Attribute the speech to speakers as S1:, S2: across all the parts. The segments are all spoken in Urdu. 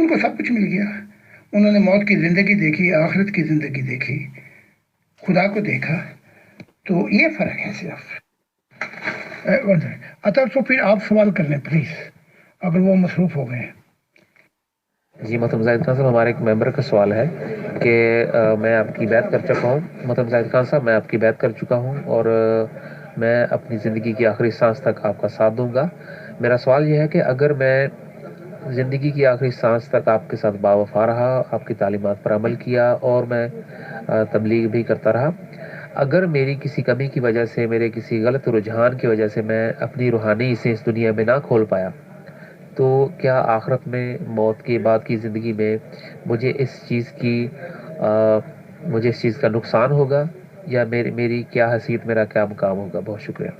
S1: ان کو سب کچھ مل گیا. انہوں نے موت کی زندگی دیکھی, آخرت کی زندگی دیکھی, خدا کو دیکھا. تو یہ فرق ہے صرف. اطہر تو پھر آپ سوال کر لیں پلیز, اگر وہ مصروف ہو گئے ہیں.
S2: جی محترم زاہد خان صاحب, ہمارے ایک ممبر کا سوال ہے کہ میں آپ کی بیعت کر چکا ہوں. محترم زاہد خان صاحب, میں آپ کی بیعت کر چکا ہوں اور میں اپنی زندگی کی آخری سانس تک آپ کا ساتھ دوں گا. میرا سوال یہ ہے کہ اگر میں زندگی کی آخری سانس تک آپ کے ساتھ باوفا رہا, آپ کی تعلیمات پر عمل کیا اور میں تبلیغ بھی کرتا رہا, اگر میری کسی کمی کی وجہ سے, میرے کسی غلط رجحان کی وجہ سے میں اپنی روحانی سے اس دنیا میں نہ کھول پایا, تو کیا آخرت میں, موت کے بعد کی زندگی میں مجھے اس چیز کا نقصان ہوگا, یا میری کیا حیثیت, میرا کیا مقام ہوگا؟ بہت شکریہ.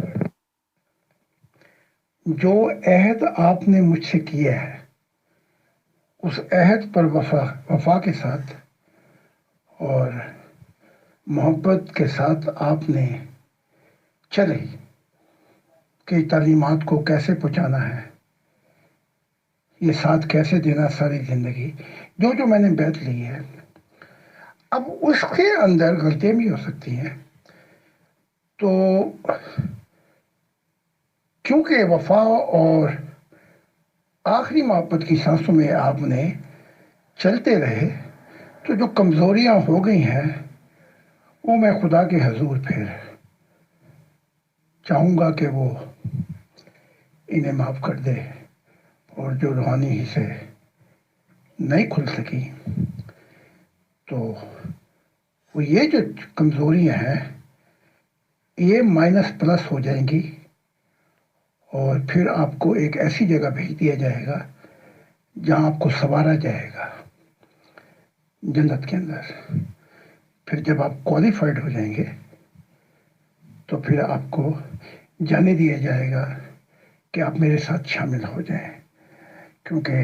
S1: جو عہد آپ نے مجھ سے کیا ہے, اس عہد پر وفا کے ساتھ اور محبت کے ساتھ آپ نے چلے کہ تعلیمات کو کیسے پہنچانا ہے, یہ ساتھ کیسے دینا ساری زندگی, جو میں نے بیعت لی ہے. اب اس کے اندر غلطیاں بھی ہو سکتی ہیں, تو کیونکہ وفا اور آخری محبت کی سانسوں میں آپ نے چلتے رہے, تو جو کمزوریاں ہو گئی ہیں وہ میں خدا کے حضور پھر چاہوں گا کہ وہ انہیں معاف کر دے, اور جو روحانی حصے نہیں کھل سکی تو وہ یہ جو کمزوریاں ہیں یہ مائنس پلس ہو جائیں گی, اور پھر آپ کو ایک ایسی جگہ بھیج دیا جائے گا جہاں آپ کو سنوارا جائے گا جنت کے اندر. پھر جب آپ کوالیفائڈ ہو جائیں گے تو پھر آپ کو جانے دیا جائے گا کہ آپ میرے ساتھ شامل ہو جائیں, کیونکہ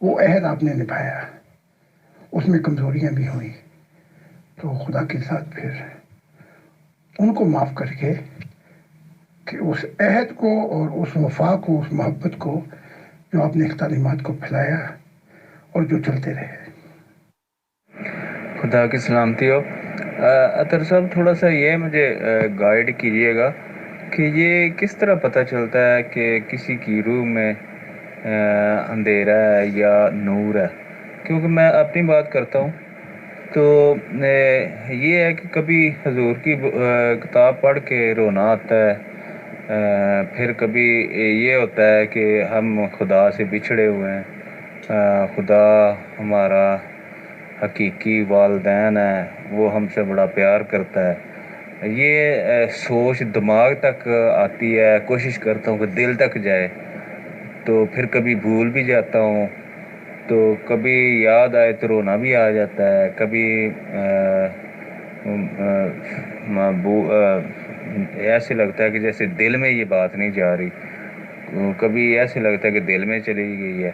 S1: وہ عہد آپ نے نبھایا, اس میں کمزوریاں بھی ہوئیں, تو خدا کے ساتھ پھر ان کو معاف کر کے کہ اس عہد کو اور اس وفا کو, اس محبت کو جو آپ نے تعلیمات کو پھیلایا اور جو چلتے رہے.
S3: خدا کی سلامتی ہو. اطہر صاحب, تھوڑا سا یہ مجھے گائیڈ کیجیے گا کہ یہ کس طرح پتہ چلتا ہے کہ کسی کی روح میں اندھیرا ہے یا نور ہے؟ کیونکہ میں اپنی بات کرتا ہوں تو یہ ہے کہ کبھی حضور کی کتاب پڑھ کے رونا آتا ہے, پھر کبھی یہ ہوتا ہے کہ ہم خدا سے بچھڑے ہوئے ہیں, خدا ہمارا حقیقی والدین ہے, وہ ہم سے بڑا پیار کرتا ہے. یہ سوچ دماغ تک آتی ہے, کوشش کرتا ہوں کہ دل تک جائے, تو پھر کبھی بھول بھی جاتا ہوں, تو کبھی یاد آئے تو رونا بھی آ جاتا ہے, کبھی ایسے لگتا ہے کہ جیسے دل میں یہ بات نہیں جا رہی, کبھی ایسے لگتا ہے کہ دل میں چلی گئی ہے,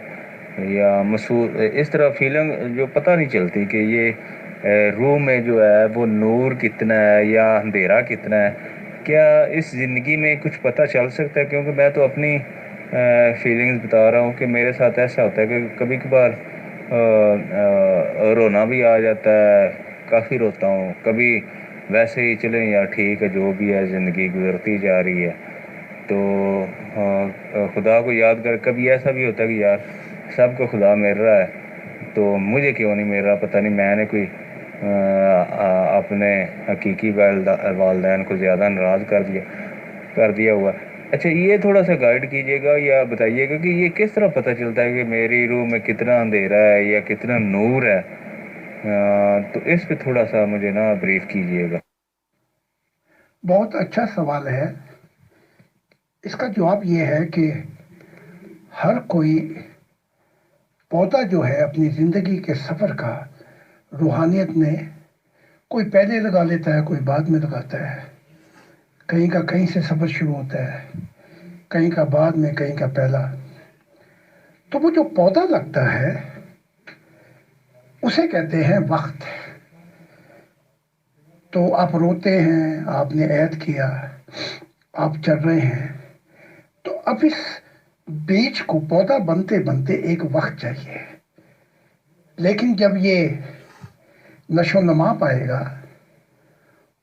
S3: یا اس طرح فیلنگ جو پتہ نہیں چلتی کہ یہ روح میں جو ہے وہ نور کتنا ہے یا اندھیرا کتنا ہے. کیا اس زندگی میں کچھ پتہ چل سکتا ہے؟ کیونکہ میں تو اپنی فیلنگز بتا رہا ہوں کہ میرے ساتھ ایسا ہوتا ہے کہ کبھی کبھار رونا بھی آ جاتا ہے, کافی روتا ہوں, کبھی ویسے ہی چلیں یا ٹھیک ہے جو بھی ہے زندگی گزرتی جا رہی ہے. تو خدا کو یاد کر کبھی ایسا بھی ہوتا ہے کہ یار سب کو خدا مل رہا ہے تو مجھے کیوں نہیں مل رہا, پتہ نہیں میں نے کوئی اپنے حقیقی والدین کو زیادہ ناراض کر دیا ہوا. اچھا, یہ تھوڑا سا گائیڈ کیجیے گا یا بتائیے گا کہ یہ کس طرح پتہ چلتا ہے کہ میری روح میں کتنا اندھیرا ہے یا کتنا نور ہے؟ تو اس پہ تھوڑا سا مجھے نا بریف کیجیے گا.
S1: بہت اچھا سوال ہے. اس کا جواب یہ ہے کہ ہر کوئی پودا جو ہے اپنی زندگی کے سفر کا روحانیت میں کوئی پہلے لگا لیتا ہے, کوئی بعد میں لگاتا ہے, کہیں کا کہیں سے سفر شروع ہوتا ہے, کہیں کا بعد میں, کہیں کا پہلا. تو وہ جو پودا لگتا ہے اسے کہتے ہیں وقت. تو آپ روتے ہیں, آپ نے عہد کیا, آپ چل رہے ہیں, تو اب اس بیج کو پودا بنتے بنتے ایک وقت چاہیے. لیکن جب یہ نشو و نما پائے گا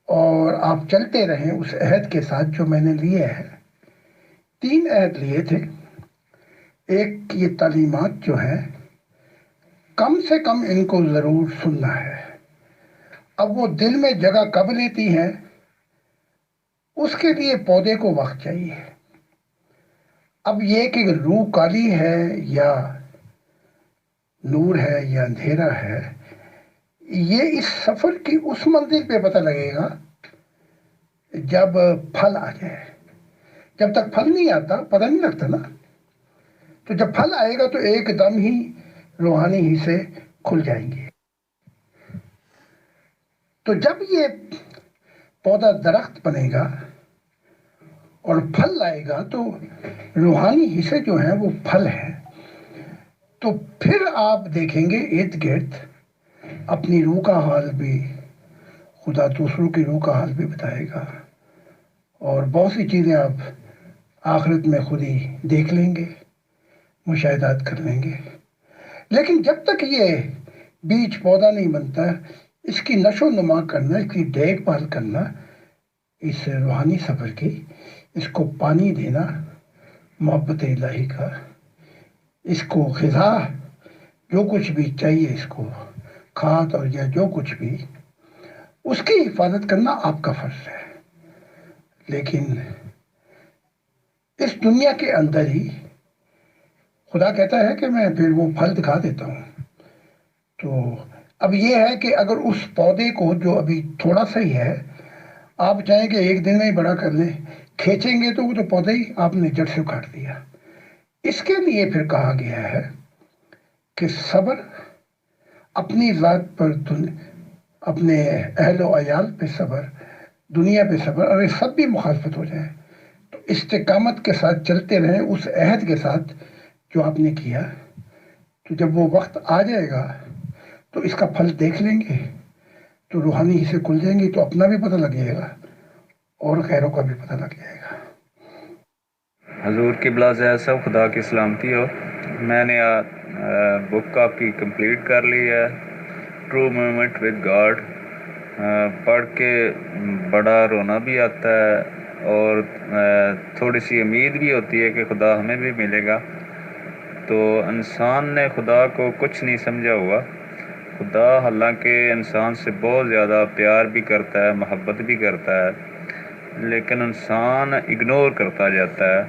S1: اور آپ چلتے رہیں اس عہد کے ساتھ جو میں نے لیے ہے، 3 عہد لیے تھے. ایک، یہ تعلیمات جو ہیں کم سے کم ان کو ضرور سننا ہے. اب وہ دل میں جگہ کب لیتی ہیں، اس کے لیے پودے کو وقت چاہیے. اب یہ کہ روح کالی ہے یا نور ہے یا اندھیرا ہے، یہ اس سفر کی اس منزل پہ پتہ لگے گا جب پھل آ جائے. جب تک پھل نہیں آتا پتہ نہیں لگتا نا. تو جب پھل آئے گا تو ایک دم ہی روحانی حصے کھل جائیں گے. تو جب یہ پودا درخت بنے گا اور پھل لائے گا تو روحانی حصے جو ہیں وہ پھل ہیں. تو پھر آپ دیکھیں گے ارد گرد اپنی روح کا حال بھی، خدا دوسروں کی روح کا حال بھی بتائے گا، اور بہت سی چیزیں آپ آخرت میں خود ہی دیکھ لیں گے، مشاہدات کر لیں گے. لیکن جب تک یہ بیج پودا نہیں بنتا، اس کی نشو و نما کرنا، اس کی دیکھ بھال کرنا، اس روحانی سفر کی، اس کو پانی دینا محبت الہی کا، اس کو غذا جو کچھ بھی چاہیے، اس کو کھاد اور یا جو کچھ بھی، اس کی حفاظت کرنا آپ کا فرض ہے. لیکن اس دنیا کے اندر ہی خدا کہتا ہے کہ میں پھر وہ پھل دکھا دیتا ہوں. تو اب یہ ہے کہ اگر اس پودے کو جو ابھی تھوڑا سا ہی ہے آپ چاہیں کہ ایک دن میں ہی بڑا کر لیں، کھینچیں گے تو وہ تو پودا ہی آپ نے جڑ سے کاٹ دیا. اس کے لیے پھر کہا گیا ہے کہ صبر، اپنی ذات پر اپنے اہل و عیال پہ صبر، دنیا پہ صبر، اور یہ سب بھی مخالفت ہو جائے تو استقامت کے ساتھ چلتے رہیں اس عہد کے ساتھ جو آپ نے کیا. تو جب وہ وقت آ جائے گا تو اس کا پھل دیکھ لیں گے تو روحانی حصے کھل جائیں گے، تو اپنا بھی پتہ لگ جائے گا اور غیروں کا بھی پتہ لگ جائے گا.
S3: حضور قبلہ زید صاحب، خدا کی سلامتی ہو. میں نے بک آپ کی کمپلیٹ کر لی ہے، ٹرو مومنٹ ود گاڈ. پڑھ کے بڑا رونا بھی آتا ہے اور تھوڑی سی امید بھی ہوتی ہے کہ خدا ہمیں بھی ملے گا. تو انسان نے خدا کو کچھ نہیں سمجھا ہوا. خدا حالانکہ انسان سے بہت زیادہ پیار بھی کرتا ہے، محبت بھی کرتا ہے، لیکن انسان اگنور کرتا جاتا ہے.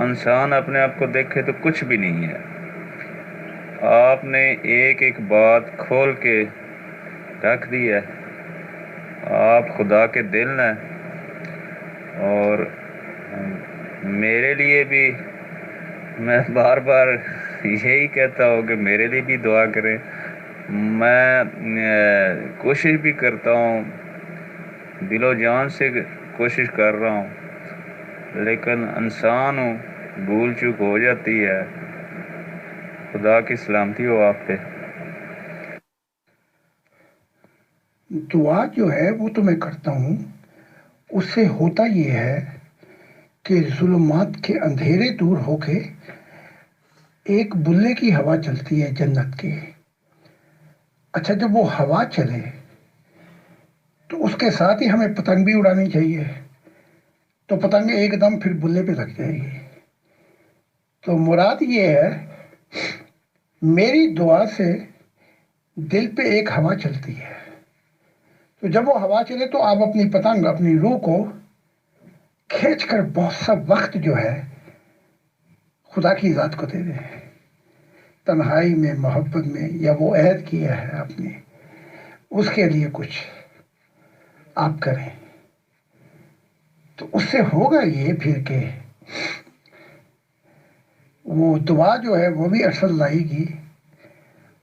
S3: انسان اپنے آپ کو دیکھے تو کچھ بھی نہیں ہے. آپ نے ایک ایک بات کھول کے رکھ دی ہے. آپ خدا کے دل ہیں، اور میرے لیے بھی میں بار بار یہی کہتا ہوں کہ میرے لیے بھی دعا کریں. میں کوشش بھی کرتا ہوں، دل و جان سے کوشش کر رہا ہوں، لیکن انسان ہوں، بھول چوک ہو جاتی ہے. خدا کی سلامتی ہو آپ پہ.
S1: دعا جو ہے وہ تو میں کرتا ہوں، اس سے ہوتا یہ ہے کہ ظلمات کے اندھیرے دور ہو کے ایک بلے کی ہوا چلتی ہے جنت کی. اچھا، جب وہ ہوا چلے تو اس کے ساتھ ہی ہمیں پتنگ بھی اڑانی چاہیے. تو پتنگ ایک دم پھر بلے پہ لگ جائے گی. تو مراد یہ ہے، میری دعا سے دل پہ ایک ہوا چلتی ہے. تو جب وہ ہوا چلے تو آپ اپنی پتنگ، اپنی روح کو کھینچ کر بہت سا وقت جو ہے خدا کی ذات کو دے دیں، تنہائی میں، محبت میں، یا وہ عہد کیا ہے آپ نے اس کے لیے کچھ آپ کریں. تو اس سے ہوگا یہ پھر کہ وہ دعا جو ہے وہ بھی اثر لائے گی،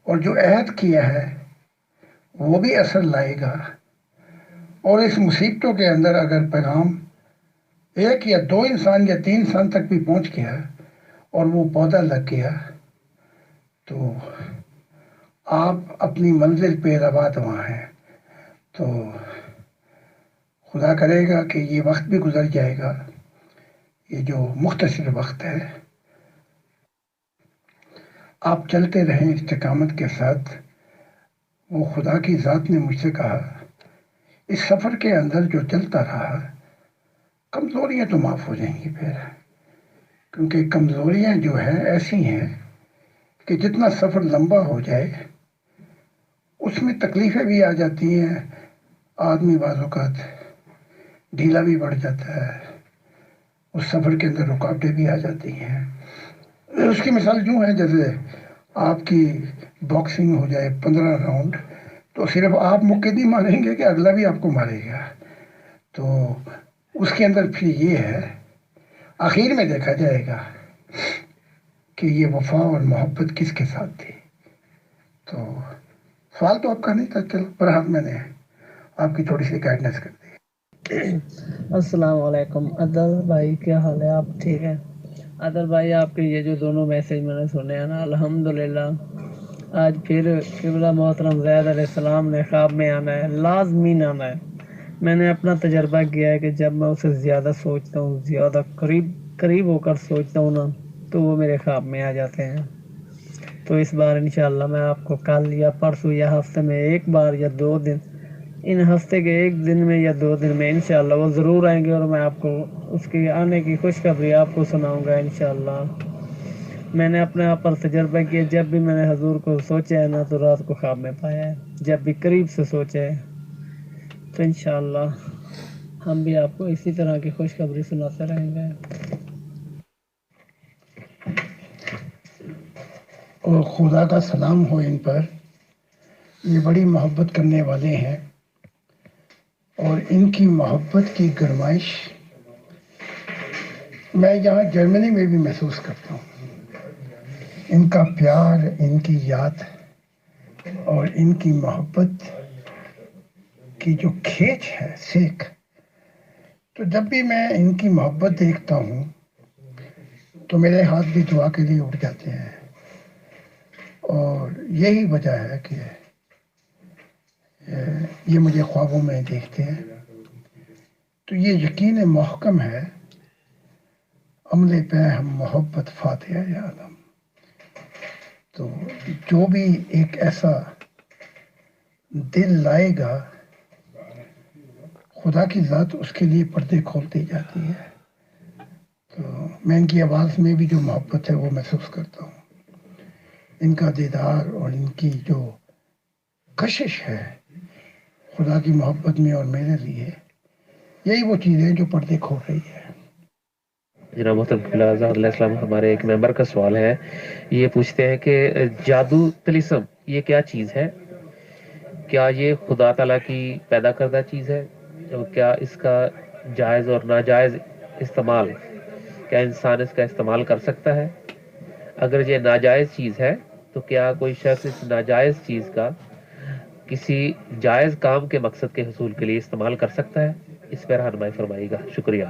S1: اور جو عہد کیا ہے وہ بھی اثر لائے گا. اور اس مصیبتوں کے اندر اگر پیغام 1 یا 2 انسان یا 3 انسان تک بھی پہنچ گیا اور وہ پودا لگ گیا تو آپ اپنی منزل پہ رواں دواں ہیں. تو خدا کرے گا کہ یہ وقت بھی گزر جائے گا، یہ جو مختصر وقت ہے. آپ چلتے رہیں استقامت کے ساتھ، وہ خدا کی ذات نے مجھ سے کہا اس سفر کے اندر جو چلتا رہا کمزوریاں تو معاف ہو جائیں گی پھر، کیونکہ کمزوریاں جو ہیں ایسی ہیں کہ جتنا سفر لمبا ہو جائے اس میں تکلیفیں بھی آ جاتی ہیں، آدمی بعض اوقات ڈھیلا بھی بڑھ جاتا ہے، اس سفر کے اندر رکاوٹیں بھی آ جاتی ہیں۔ اس کی مثال یوں ہے جیسے آپ کی باکسنگ ہو جائے 15 راؤنڈ، تو صرف آپ مکے نہیں ماریں گے کہ اگلا بھی آپ کو مارے گا، تو اس کے اندر پھر یہ ہے آخر میں دیکھا جائے گا کہ یہ وفا اور محبت کس کے ساتھ تھی۔ تو سوال تو آپ کا نہیں تھا، چلو برحال میں نے آپ کی تھوڑی سی گائیڈنس کر دی۔
S4: السلام علیکم عدل بھائی، کیا حال ہے؟ آپ ٹھیک ہیں؟ عدل بھائی، آپ کے یہ جو دونوں میسج میں نے سنے ہیں نا، الحمدللہ آج پھر قبلہ محترم زید علیہ السلام نے خواب میں آنا ہے، لازمی آنا ہے۔ میں نے اپنا تجربہ کیا ہے کہ جب میں اسے زیادہ سوچتا ہوں، زیادہ قریب ہو کر سوچتا ہوں نا، تو وہ میرے خواب میں آ جاتے ہیں۔ تو اس بار انشاءاللہ میں آپ کو کل یا پرسوں یا ہفتے میں ایک بار یا 2 دن، ان ہفتے کے 1 دن میں یا 2 دن میں انشاءاللہ وہ ضرور آئیں گے، اور میں آپ کو اس کی آنے کی خوشخبری آپ کو سناؤں گا انشاءاللہ۔ میں نے اپنے آپ پر تجربہ کیا، جب بھی میں نے حضور کو سوچا ہے نا تو رات کو خواب میں پایا ہے، جب بھی قریب سے سوچا ہے۔ تو انشاءاللہ ہم بھی آپ کو اسی طرح کی خوشخبری سناتے رہیں گے۔
S1: اور خدا کا سلام ہو ان پر، یہ بڑی محبت کرنے والے ہیں، اور ان کی محبت کی گرمائش میں یہاں جرمنی میں بھی محسوس کرتا ہوں۔ ان کا پیار، ان کی یاد اور ان کی محبت کی جو کھینچ ہے، سیکھ، تو جب بھی میں ان کی محبت دیکھتا ہوں تو میرے ہاتھ بھی دعا کے لیے اٹھ جاتے ہیں، اور یہی وجہ ہے کہ یہ مجھے خوابوں میں دیکھتے ہیں۔ تو یہ یقین محکم ہے، عمل پہ ہم محبت فاتحہ یا عالم۔ تو جو بھی ایک ایسا دل لائے گا، خدا کی ذات اس کے لیے پردے کھولتی جاتی ہے۔ تو میں ان کی آواز میں بھی جو محبت ہے وہ محسوس کرتا ہوں، ان کا دیدار اور ان کی جو کشش ہے خدا کی محبت میں اور میرے لیے، یہی وہ چیزیں جو پردے کھول رہی ہے۔
S2: جناب محترم قبلہ آزاد علیہ السلام، ہمارے ایک ممبر کا سوال ہے، یہ پوچھتے ہیں کہ جادو طلسم یہ کیا چیز ہے؟ کیا یہ خدا تعالیٰ کی پیدا کردہ چیز ہے؟ اور کیا اس کا جائز اور ناجائز استعمال، کیا انسان اس کا استعمال کر سکتا ہے؟ اگر یہ ناجائز چیز ہے تو کیا کوئی شخص اس ناجائز چیز کا کسی جائز کام کے مقصد کے حصول کے لیے استعمال کر سکتا ہے؟ اس پر رہنمائی فرمائیے گا، شکریہ۔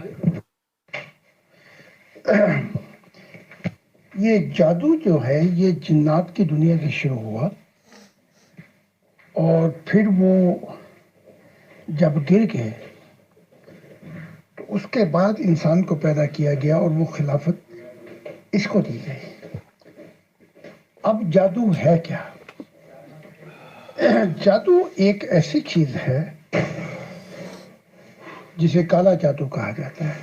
S1: یہ جادو جو ہے یہ جنات کی دنیا سے شروع ہوا، اور پھر وہ جب گر گئے تو اس کے بعد انسان کو پیدا کیا گیا، اور وہ خلافت اس کو دی گئی۔ اب جادو ہے کیا؟ جادو ایک ایسی چیز ہے جسے کالا جادو کہا جاتا ہے،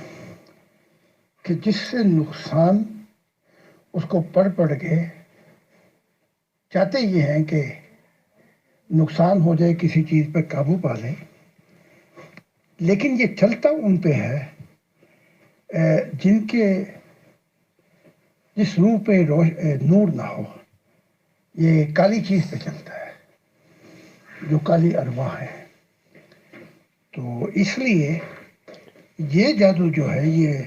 S1: کہ جس سے نقصان اس کو پڑھ کے چاہتے یہ ہیں کہ نقصان ہو جائے، کسی چیز پر قابو پا لیں، لیکن یہ چلتا ان پہ ہے جن کے جس روح پہ نور نہ ہو، یہ کالی چیز پہ چلتا ہے، جو کالی ارواح ہے۔ تو اس لیے یہ جادو جو ہے یہ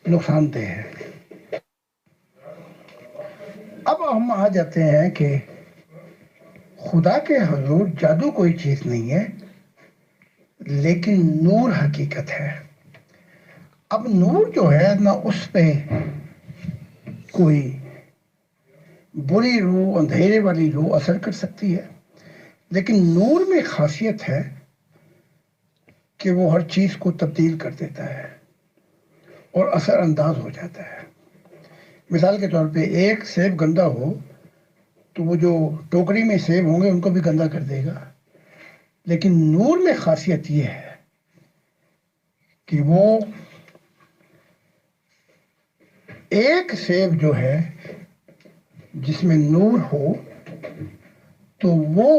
S1: نقصان دہ ہے۔ اب ہم آ جاتے ہیں کہ خدا کے حضور جادو کوئی چیز نہیں ہے، لیکن نور حقیقت ہے۔ اب نور جو ہے نہ اس پہ کوئی بری روح، اندھیرے والی روح اثر کر سکتی ہے، لیکن نور میں خاصیت ہے کہ وہ ہر چیز کو تبدیل کر دیتا ہے اور اثر انداز ہو جاتا ہے۔ مثال کے طور پہ ایک سیب گندا ہو تو وہ جو ٹوکری میں سیب ہوں گے ان کو بھی گندا کر دے گا. لیکن نور میں خاصیت یہ ہے کہ وہ ایک سیب جو ہے جس میں نور ہو تو وہ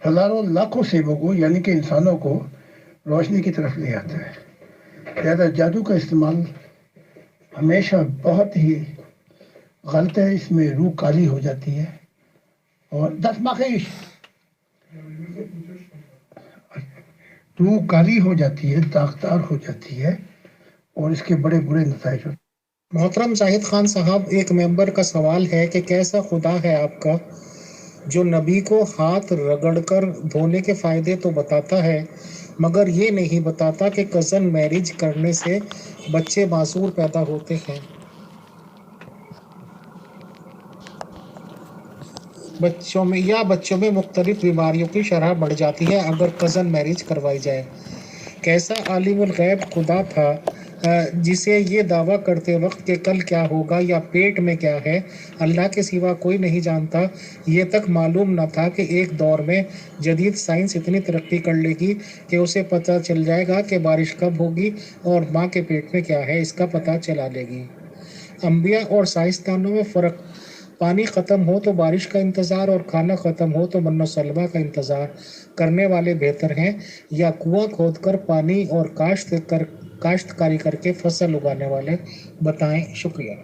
S1: ہزاروں لاکھوں سیبوں کو یعنی کہ انسانوں کو روشنی کی طرف لے آتا ہے. لہذا جادو کا استعمال ہمیشہ بہت ہی غلط ہے. اس میں روح کالی ہو جاتی ہے اور روح کالی ہو جاتی ہے، داغدار ہو جاتی ہے اور اس کے بڑے برے نتائج ہوتے ہیں.
S5: محترم زاہد خان صاحب، ایک ممبر کا سوال ہے کہ کیسا خدا ہے آپ کا جو نبی کو ہاتھ رگڑ کر دھونے کے فائدے تو بتاتا ہے مگر یہ نہیں بتاتا کہ کزن میرج کرنے سے بچے معذور پیدا ہوتے ہیں، بچوں میں مختلف بیماریوں کی شرح بڑھ جاتی ہے اگر کزن میرج کروائی جائے. کیسا عالم الغیب خدا تھا جسے یہ دعویٰ کرتے وقت کہ کل کیا ہوگا یا پیٹ میں کیا ہے اللہ کے سوا کوئی نہیں جانتا، یہ تک معلوم نہ تھا کہ ایک دور میں جدید سائنس اتنی ترقی کر لے گی کہ اسے پتہ چل جائے گا کہ بارش کب ہوگی اور ماں کے پیٹ میں کیا ہے اس کا پتہ چلا لے گی. انبیاء اور سائنسدانوں میں فرق، پانی ختم ہو تو بارش کا انتظار اور کھانا ختم ہو تو من و سلوہ کا انتظار کرنے والے بہتر ہیں یا کنواں کھود کر پانی اور کاشتکاری کر کے فصل اگانے والے؟ بتائیں. شکریہ.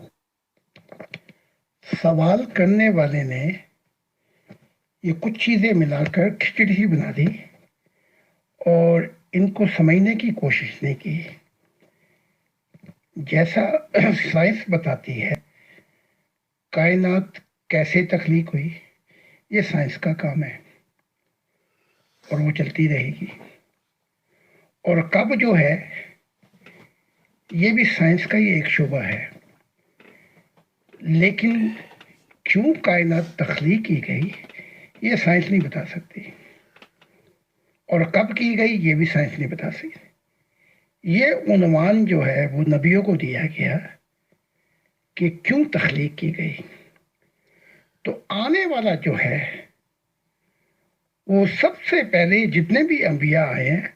S1: سوال کرنے والے نے یہ کچھ چیزیں ملا کر کھچڑی ہی بنا دی اور ان کو سمجھنے کی کوشش نہیں کی. جیسا سائنس بتاتی ہے کائنات کیسے تخلیق ہوئی، یہ سائنس کا کام ہے اور وہ چلتی رہے گی. اور کب جو ہے یہ بھی سائنس کا ہی ایک شعبہ ہے. لیکن کیوں کائنات تخلیق کی گئی یہ سائنس نہیں بتا سکتی اور کب کی گئی یہ بھی سائنس نہیں بتا سکتی. یہ عنوان جو ہے وہ نبیوں کو دیا گیا کہ کیوں تخلیق کی گئی. تو آنے والا جو ہے وہ سب سے پہلے جتنے بھی انبیاء آئے ہیں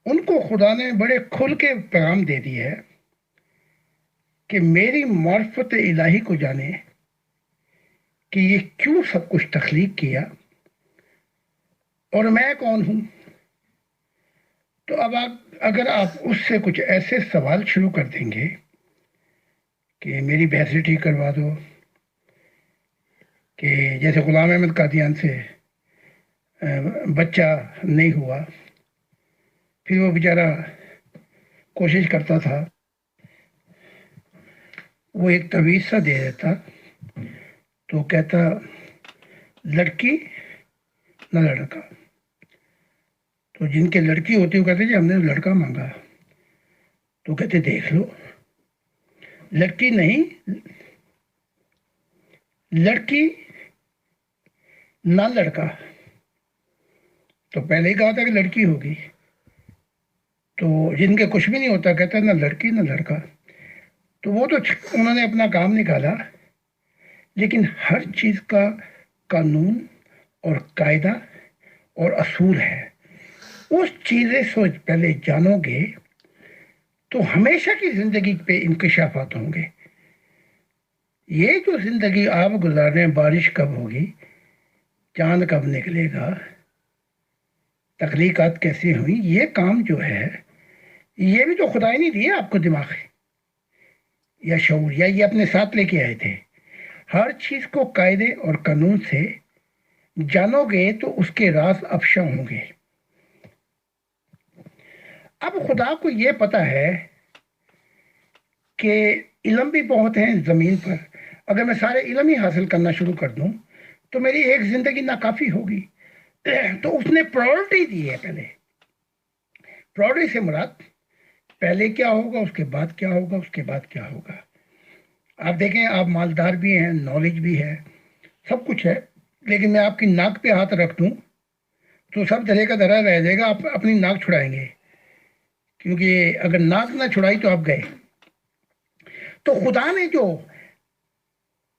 S1: ان کو خدا نے بڑے کھل کے پیغام دے دی ہے کہ میری معرفت الہی کو جانے کہ یہ کیوں سب کچھ تخلیق کیا اور میں کون ہوں. تو اب اگر آپ اس سے کچھ ایسے سوال شروع کر دیں گے کہ میری بحث ٹھیک کروا دو، کہ جیسے غلام احمد قادیان سے بچہ نہیں ہوا، پھر وہ بیچارہ کوشش کرتا تھا، وہ ایک تعویذ سا دے دیتا تو کہتا لڑکی نہ لڑکا. تو جن کے لڑکی ہوتی وہ کہتے جی ہم نے لڑکا مانگا، تو کہتے دیکھ لو لڑکی نہیں لڑکی نہ لڑکا. تو پہلے ہی کہا تھا کہ لڑکی ہوگی. تو جن کے کچھ بھی نہیں ہوتا کہتا نہ لڑکی نہ لڑکا. تو وہ تو انہوں نے اپنا کام نکالا، لیکن ہر چیز کا قانون اور قاعدہ اور اصول ہے. اس چیزیں سوچ پہلے جانو گے تو ہمیشہ کی زندگی پہ انکشافات ہوں گے. یہ جو زندگی آپ گزار رہے ہیں، بارش کب ہوگی، چاند کب نکلے گا، تخلیقات کیسے ہوئی، یہ کام جو ہے یہ بھی تو خدا ہی نہیں دیا آپ کو دماغ یا شعور، یا یہ اپنے ساتھ لے کے آئے تھے. ہر چیز کو قاعدے اور قانون سے جانو گے تو اس کے راز افشا ہوں گے. اب خدا کو یہ پتا ہے کہ علم بھی بہت ہیں زمین پر. اگر میں سارے علم ہی حاصل کرنا شروع کر دوں تو میری ایک زندگی ناکافی ہوگی. تو اس نے پرائورٹی دی ہے. پہلے پرائورٹی سے مراد پہلے کیا ہوگا، اس کے بعد کیا ہوگا، اس کے بعد کیا ہوگا. آپ دیکھیں آپ مالدار بھی ہیں، نالج بھی ہے، سب کچھ ہے، لیکن میں آپ کی ناک پہ ہاتھ رکھ دوں تو سب درے کا درا رہ جائے گا. آپ اپنی ناک چھڑائیں گے، کیونکہ اگر ناک نہ چھڑائی تو آپ گئے. تو خدا نے جو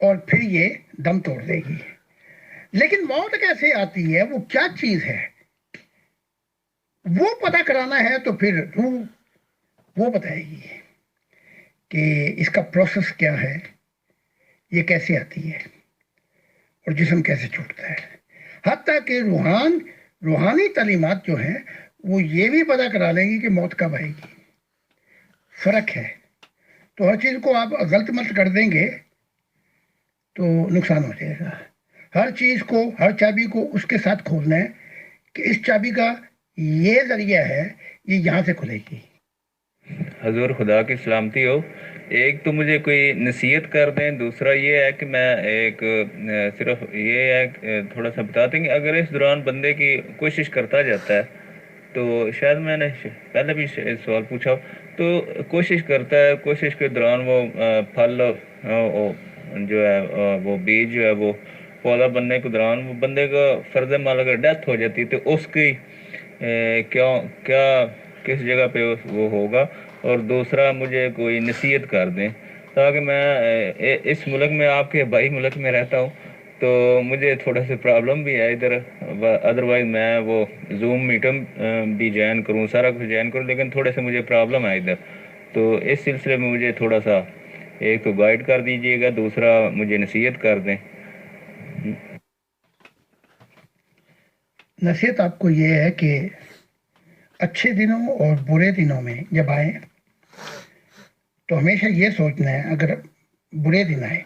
S1: اور پھر یہ دم توڑ دے گی. لیکن موت کیسے آتی ہے، وہ کیا چیز ہے، وہ پتہ کرانا ہے تو پھر روح وہ بتائے گی کہ اس کا پروسیس کیا ہے، یہ کیسے آتی ہے اور جسم کیسے چھوٹتا ہے. حتیٰ کہ روحانی تعلیمات جو ہیں وہ یہ بھی پتہ کرا لیں گی کہ موت کب آئے گی. فرق ہے. تو ہر چیز کو آپ غلط مت کر دیں گے تو نقصان ہو جائے گا. ہر چیز کو، ہر چابی کو اس کے ساتھ کھولنا ہے کہ اس چابی کا یہ ذریعہ ہے، یہ یہاں سے کھلے گی.
S3: حضور خدا کی سلامتی ہو. ایک تو مجھے کوئی نصیحت کر دیں، دوسرا یہ ہے کہ میں ایک صرف یہ ہے کہ تھوڑا سا بتا دیں کہ اگر اس دوران بندے کی کوشش کرتا جاتا ہے تو شاید میں نے پہلے بھی سوال پوچھا ہو، تو کوشش کرتا ہے، کوشش کے دوران وہ پھل جو ہے وہ بیج جو ہے وہ پودا بننے کے دوران وہ بندے کا فرض مال اگر ڈیتھ ہو جاتی تو اس کی کیا کس جگہ پہ وہ ہوگا. اور دوسرا مجھے کوئی نصیحت کر دیں تاکہ میں اس ملک میں آپ کے بھائی ملک میں رہتا ہوں تو مجھے تھوڑا سا پرابلم بھی ہے ادھر. ادروائز میں وہ زوم میٹنگ بھی جوائن کروں، سارا کچھ جوائن کروں، لیکن تھوڑے سے مجھے پرابلم ہے ادھر. تو اس سلسلے میں مجھے تھوڑا سا ایک تو گائیڈ کر دیجئے گا، دوسرا مجھے نصیحت کر دیں.
S1: نصیحت آپ کو یہ ہے کہ اچھے دنوں اور برے دنوں میں جب آئیں تو ہمیشہ یہ سوچنا ہے، اگر برے دن آئے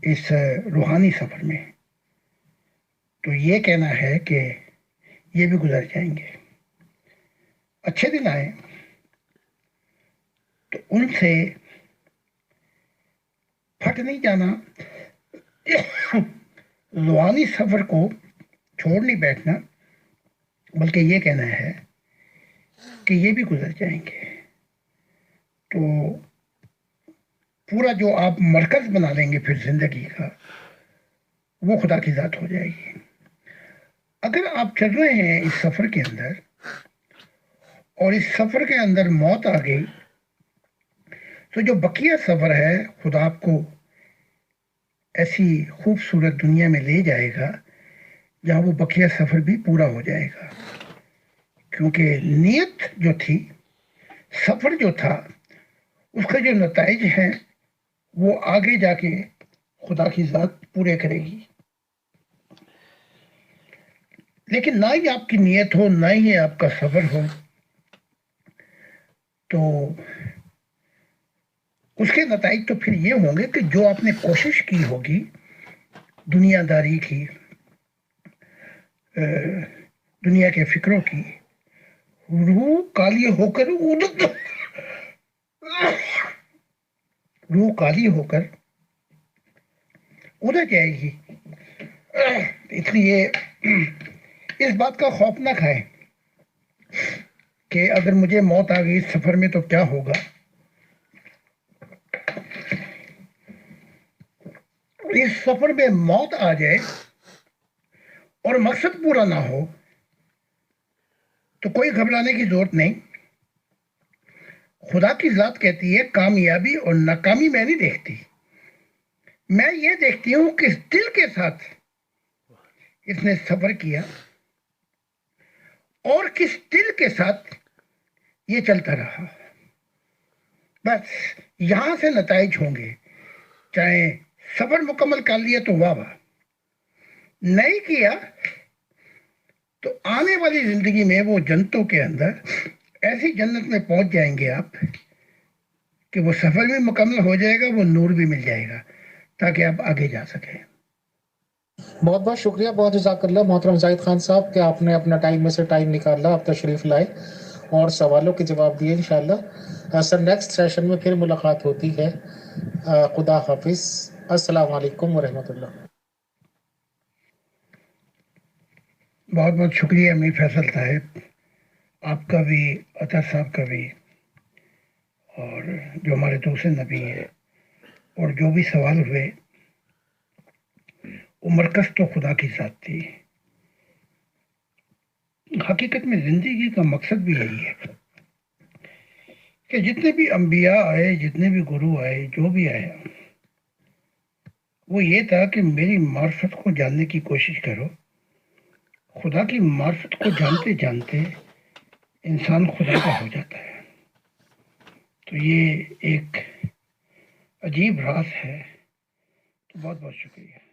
S1: اس روحانی سفر میں تو یہ کہنا ہے کہ یہ بھی گزر جائیں گے. اچھے دن آئے تو ان سے پھٹ نہیں جانا، روحانی سفر کو چھوڑ نہیں بیٹھنا، بلکہ یہ کہنا ہے کہ یہ بھی گزر جائیں گے. تو پورا جو آپ مرکز بنا لیں گے پھر زندگی کا، وہ خدا کی ذات ہو جائے گی. اگر آپ چل رہے ہیں اس سفر کے اندر اور اس سفر کے اندر موت آ گئی تو جو بقیہ سفر ہے خدا آپ کو ایسی خوبصورت دنیا میں لے جائے گا جہاں وہ بقیہ سفر بھی پورا ہو جائے گا. کیونکہ نیت جو تھی، سفر جو تھا، اس کا جو نتائج ہیں وہ آگے جا کے خدا کی ذات پورے کرے گی. لیکن نہ ہی آپ کی نیت ہو، نہ ہی آپ کا سفر ہو، تو اس کے نتائج تو پھر یہ ہوں گے کہ جو آپ نے کوشش کی ہوگی دنیا داری کی، دنیا کے فکروں کی، روح کالی ہو کر ادھر جائے گی. اس لیے اس بات کا خوف نہ کھائیں کہ اگر مجھے موت آ گئی اس سفر میں تو کیا ہوگا. اس سفر میں موت آ جائے اور مقصد پورا نہ ہو تو کوئی گھبرانے کی ضرورت نہیں. خدا کی ذات کہتی ہے کامیابی اور ناکامی میں نہیں دیکھتی، میں یہ دیکھتی ہوں کس دل کے ساتھ اس نے سفر کیا اور کس دل کے ساتھ یہ چلتا رہا. بس یہاں سے نتائج ہوں گے. چاہے سفر مکمل کر لیا تو واہ واہ، نہیں کیا تو آنے والی زندگی میں وہ جنتوں کے اندر ایسی جنت میں پہنچ جائیں گے آپ کہ وہ سفر بھی مکمل ہو جائے گا، وہ نور بھی مل جائے گا تاکہ آپ آگے جا سکیں.
S5: بہت بہت شکریہ، بہت جزاک اللہ محترم زاہد خان صاحب کہ آپ نے اپنا ٹائم میں سے ٹائم نکالا، آپ تشریف لائے اور سوالوں کے جواب دیے. انشاءاللہ سر نیکسٹ سیشن میں پھر ملاقات ہوتی ہے. خدا حافظ. السلام علیکم ورحمۃ اللہ.
S1: بہت بہت شکریہ امیر فیصل صاحب، آپ کا بھی، عطا صاحب کا بھی، اور جو ہمارے دوسرے نبی ہیں، اور جو بھی سوال ہوئے وہ مرکز تو خدا کی ذات تھی. حقیقت میں زندگی کا مقصد بھی یہی ہے کہ جتنے بھی انبیاء آئے، جتنے بھی گرو آئے، جو بھی آیا، وہ یہ تھا کہ میری معرفت کو جاننے کی کوشش کرو. خدا کی معرفت کو جانتے جانتے انسان خدا کا ہو جاتا ہے. تو یہ ایک عجیب راز ہے. تو بہت بہت شکریہ.